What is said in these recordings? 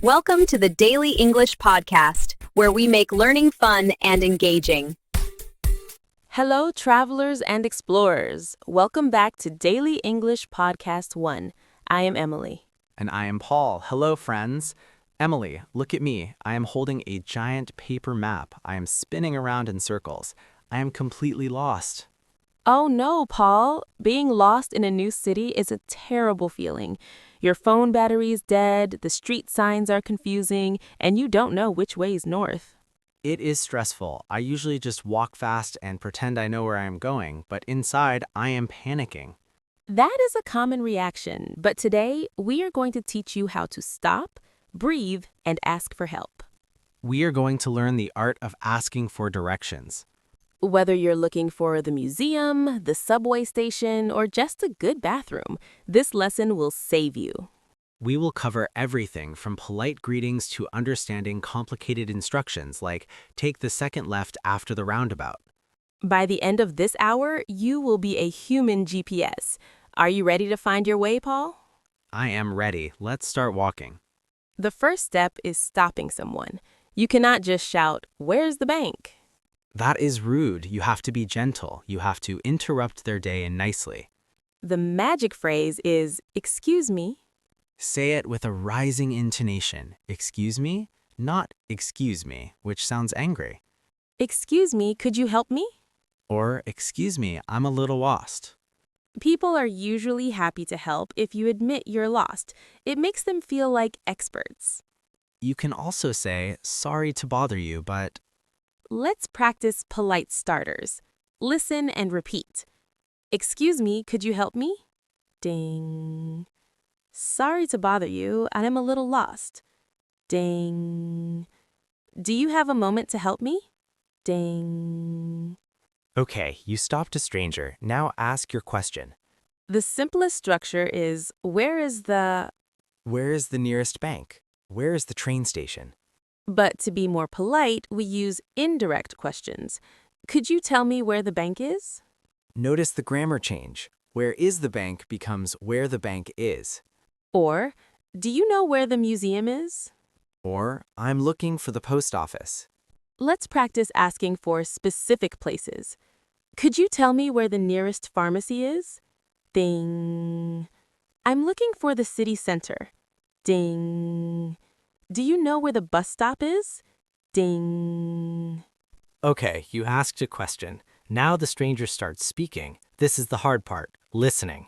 Welcome to the Daily English Podcast, where we make learning fun and engaging. Hello, travelers and explorers. Welcome back to Daily English Podcast1. I am Emily. And I am Paul. Hello, friends. Emily, look at me. I am holding a giant paper map. I am spinning around in circles. I am completely lost. Oh no, Paul. Being lost in a new city is a terrible feeling. Your phone battery is dead, the street signs are confusing, and you don't know which way is north. It is stressful. I usually just walk fast and pretend I know where I am going, but inside, I am panicking. That is a common reaction, but today we are going to teach you how to stop, breathe, and ask for help. We are going to learn the art of asking for directions. Whether you're looking for the museum, the subway station, or just a good bathroom, this lesson will save you. We will cover everything from polite greetings to understanding complicated instructions like take the second left after the roundabout. By the end of this hour, you will be a human GPS. Are you ready to find your way, Paul? I am ready. Let's start walking. The first step is stopping someone. You cannot just shout, "Where's the bank?" That is rude. You have to be gentle. You have to interrupt their day nicely. The magic phrase is, "Excuse me." Say it with a rising intonation. Excuse me? Not excuse me, which sounds angry. "Excuse me, could you help me?" Or excuse me, I'm a little lost. People are usually happy to help if you admit you're lost. It makes them feel like experts. You can also say, sorry to bother you, but... Let's practice polite starters. Listen and repeat. "Excuse me, could you help me?" Ding. "Sorry to bother you, I'm a little lost." Ding. "Do you have a moment to help me?" Ding. Okay, you stopped a stranger. Now ask your question. The simplest structure is, where is the... Where is the nearest bank? Where is the train station? But to be more polite, we use indirect questions. Could you tell me where the bank is? Notice the grammar change. Where is the bank becomes where the bank is. Or, do you know where the museum is? Or, I'm looking for the post office. Let's practice asking for specific places. Could you tell me where the nearest pharmacy is? Ding. I'm looking for the city center. Ding. Do you know where the bus stop is? Ding. Okay, you asked a question. Now the stranger starts speaking. This is the hard part, listening.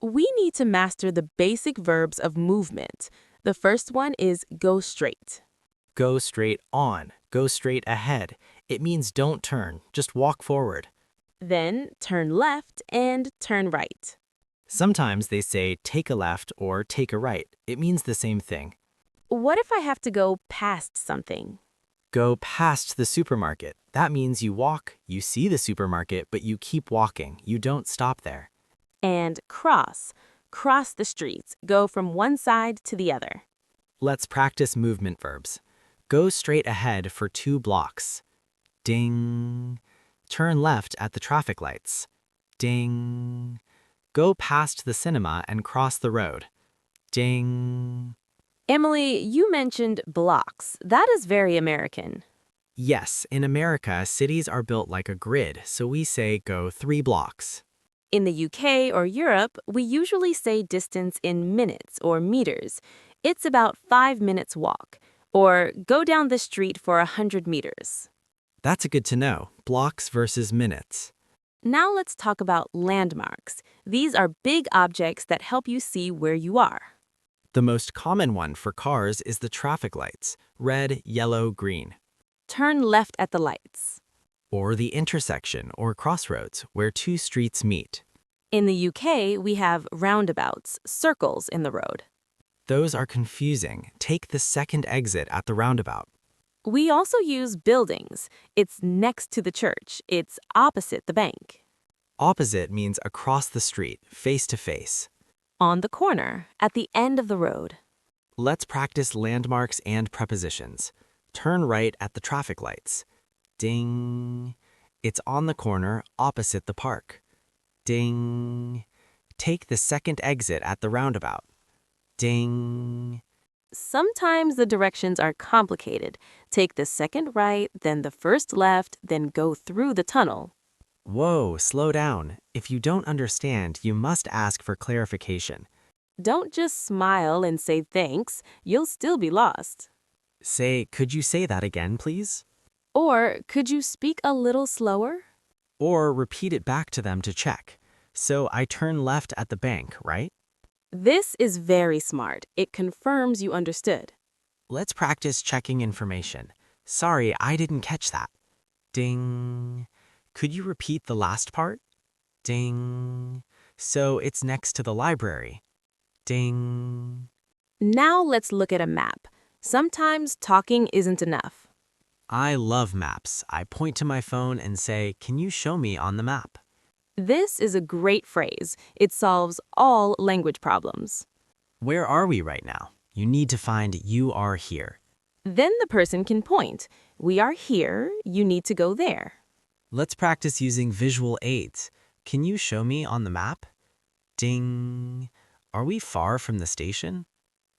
We need to master the basic verbs of movement. The first one is go straight. Go straight on. Go straight ahead. It means don't turn, just walk forward. Then turn left and turn right. Sometimes they say take a left or take a right. It means the same thing. What if I have to go past something? Go past the supermarket. That means you walk, you see the supermarket, but you keep walking. You don't stop there. And cross. Cross the streets. Go from one side to the other. Let's practice movement verbs. Go straight ahead for 2 blocks. Ding. Turn left at the traffic lights. Ding. Go past the cinema and cross the road. Ding. Emily, you mentioned blocks. That is very American. Yes, in America, cities are built like a grid, so we say go 3 blocks. In the UK or Europe, we usually say distance in minutes or meters. It's about 5 minutes walk. Or go down the street for 100 meters. That's good to know. Blocks versus minutes. Now let's talk about landmarks. These are big objects that help you see where you are. The most common one for cars is the traffic lights, red, yellow, green. Turn left at the lights. Or the intersection or crossroads where 2 streets meet. In the UK, we have roundabouts, circles in the road. Those are confusing. Take the second exit at the roundabout. We also use buildings. It's next to the church. It's opposite the bank. Opposite means across the street, face to face. On the corner, at the end of the road. Let's practice landmarks and prepositions. Turn right at the traffic lights. Ding. It's on the corner opposite the park. Ding. Take the second exit at the roundabout. Ding. Sometimes the directions are complicated. Take the second right, then the first left, then go through the tunnel. Whoa, slow down. If you don't understand, you must ask for clarification. Don't just smile and say thanks, you'll still be lost. Say, could you say that again, please? Or could you speak a little slower? Or repeat it back to them to check. So I turn left at the bank, right? This is very smart. It confirms you understood. Let's practice checking information. Sorry, I didn't catch that. Ding. Could you repeat the last part? Ding. So it's next to the library. Ding. Now let's look at a map. Sometimes talking isn't enough. I love maps. I point to my phone and say, can you show me on the map? This is a great phrase. It solves all language problems. Where are we right now? You need to find you are here. Then the person can point. We are here. You need to go there. Let's practice using visual aids. Can you show me on the map? Ding. Are we far from the station?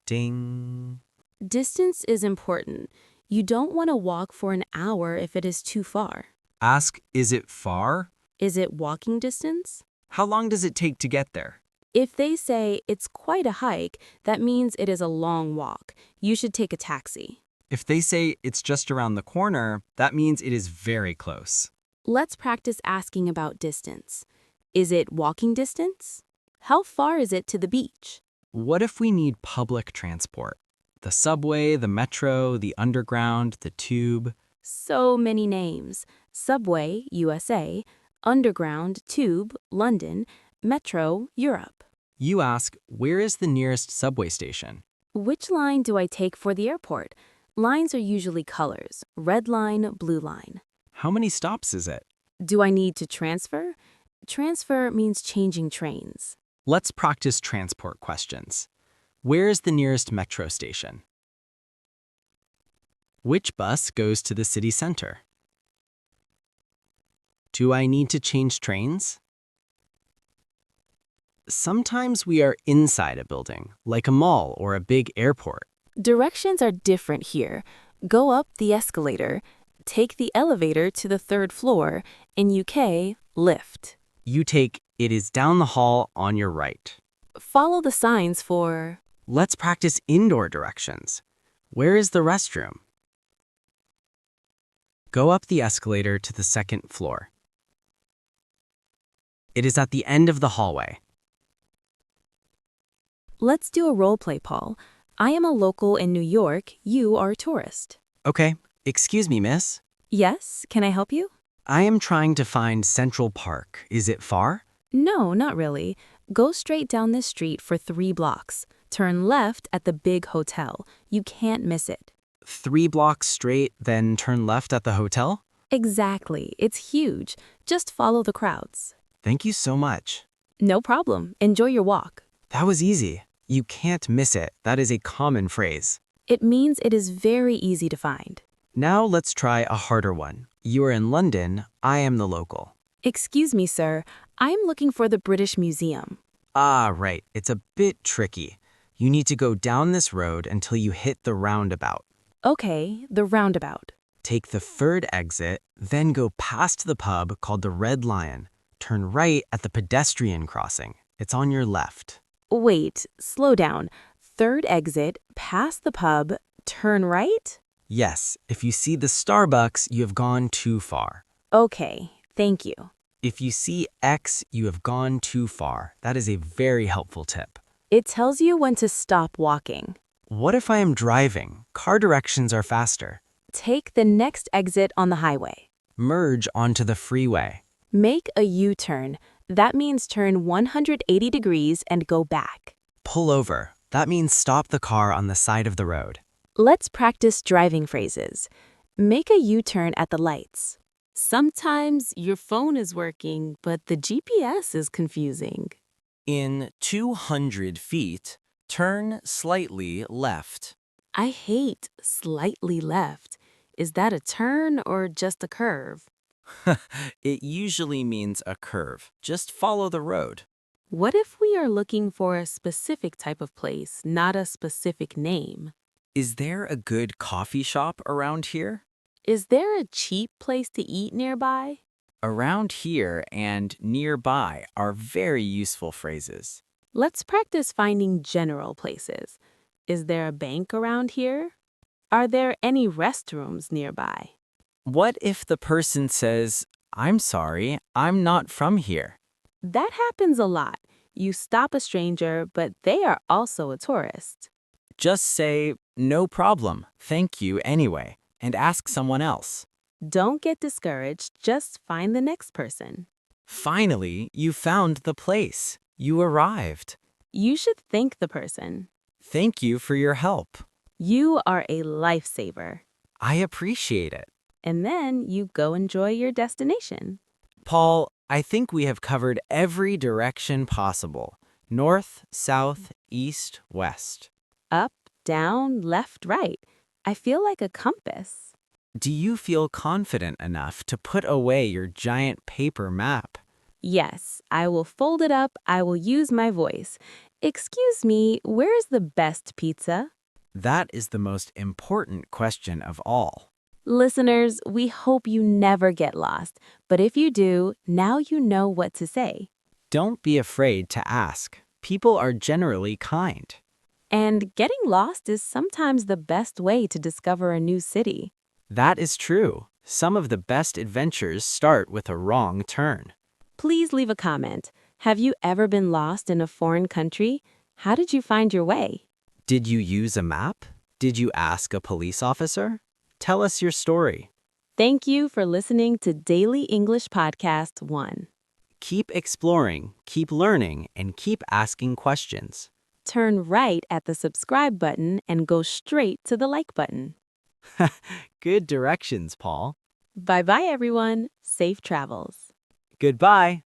Ding. Distance is important. You don't want to walk for an hour if it is too far. Ask, is it far? Is it walking distance? How long does it take to get there? If they say it's quite a hike, that means it is a long walk. You should take a taxi. If they say it's just around the corner, that means it is very close. Let's practice asking about distance. Is it walking distance? How far is it to the beach? What if we need public transport? The subway, the metro, the underground, the tube. So many names. Subway, USA. Underground, tube, London. Metro, Europe. You ask, where is the nearest subway station? Which line do I take for the airport? Lines are usually colors. Red line, blue line. How many stops is it? Do I need to transfer? Transfer means changing trains. Let's practice transport questions. Where is the nearest metro station? Which bus goes to the city center? Do I need to change trains? Sometimes we are inside a building, like a mall or a big airport. Directions are different here. Go up the escalator. Take the elevator to the third floor. In UK, lift. You take, it is down the hall on your right. Follow the signs for... Let's practice indoor directions. Where is the restroom? Go up the escalator to the second floor. It is at the end of the hallway. Let's do a role play, Paul. I am a local in New York. You are a tourist. Okay, excuse me, miss. Yes, can I help you? I am trying to find Central Park. Is it far? No, not really. Go straight down this street for 3 blocks. Turn left at the big hotel. You can't miss it. 3 blocks straight, then turn left at the hotel? Exactly. It's huge. Just follow the crowds. Thank you so much. No problem. Enjoy your walk. That was easy. You can't miss it. That is a common phrase. It means it is very easy to find. Now let's try a harder one. You are in London. I am the local. Excuse me, sir. I am looking for the British Museum. Ah, right. It's a bit tricky. You need to go down this road until you hit the roundabout. Okay, the roundabout. Take the third exit, then go past the pub called the Red Lion. Turn right at the pedestrian crossing. It's on your left. Wait, slow down. Third exit, past the pub, turn right? Yes, if you see the Starbucks, you have gone too far. Okay, thank you. If you see X, you have gone too far. That is a very helpful tip. It tells you when to stop walking. What if I am driving? Car directions are faster. Take the next exit on the highway. Merge onto the freeway. Make a U-turn. That means turn 180 degrees and go back. Pull over. That means stop the car on the side of the road. Let's practice driving phrases. Make a U-turn at the lights. Sometimes your phone is working, but the GPS is confusing. In 200 feet, turn slightly left. I hate slightly left. Is that a turn or just a curve? It usually means a curve. Just follow the road. What if we are looking for a specific type of place, not a specific name? Is there a good coffee shop around here? Is there a cheap place to eat nearby? Around here and nearby are very useful phrases. Let's practice finding general places. Is there a bank around here? Are there any restrooms nearby? What if the person says, "I'm sorry, I'm not from here"? That happens a lot. You stop a stranger, but they are also a tourist. Just say, "No problem, thank you anyway," and ask someone else. Don't get discouraged, just find the next person. Finally, you found the place. You arrived. You should thank the person. Thank you for your help. You are a lifesaver. I appreciate it. And then you go enjoy your destination. Paul, I think we have covered every direction possible. North, south, east, west. Up, down, left, right. I feel like a compass. Do you feel confident enough to put away your giant paper map? Yes, I will fold it up. I will use my voice. Excuse me, where is the best pizza? That is the most important question of all. Listeners, we hope you never get lost. But if you do, now you know what to say. Don't be afraid to ask. People are generally kind. And getting lost is sometimes the best way to discover a new city. That is true. Some of the best adventures start with a wrong turn. Please leave a comment. Have you ever been lost in a foreign country? How did you find your way? Did you use a map? Did you ask a police officer? Tell us your story. Thank you for listening to Daily English Podcast1. Keep exploring, keep learning, and keep asking questions. Turn right at the subscribe button and go straight to the like button. Good directions, Paul. Bye-bye, everyone. Safe travels. Goodbye.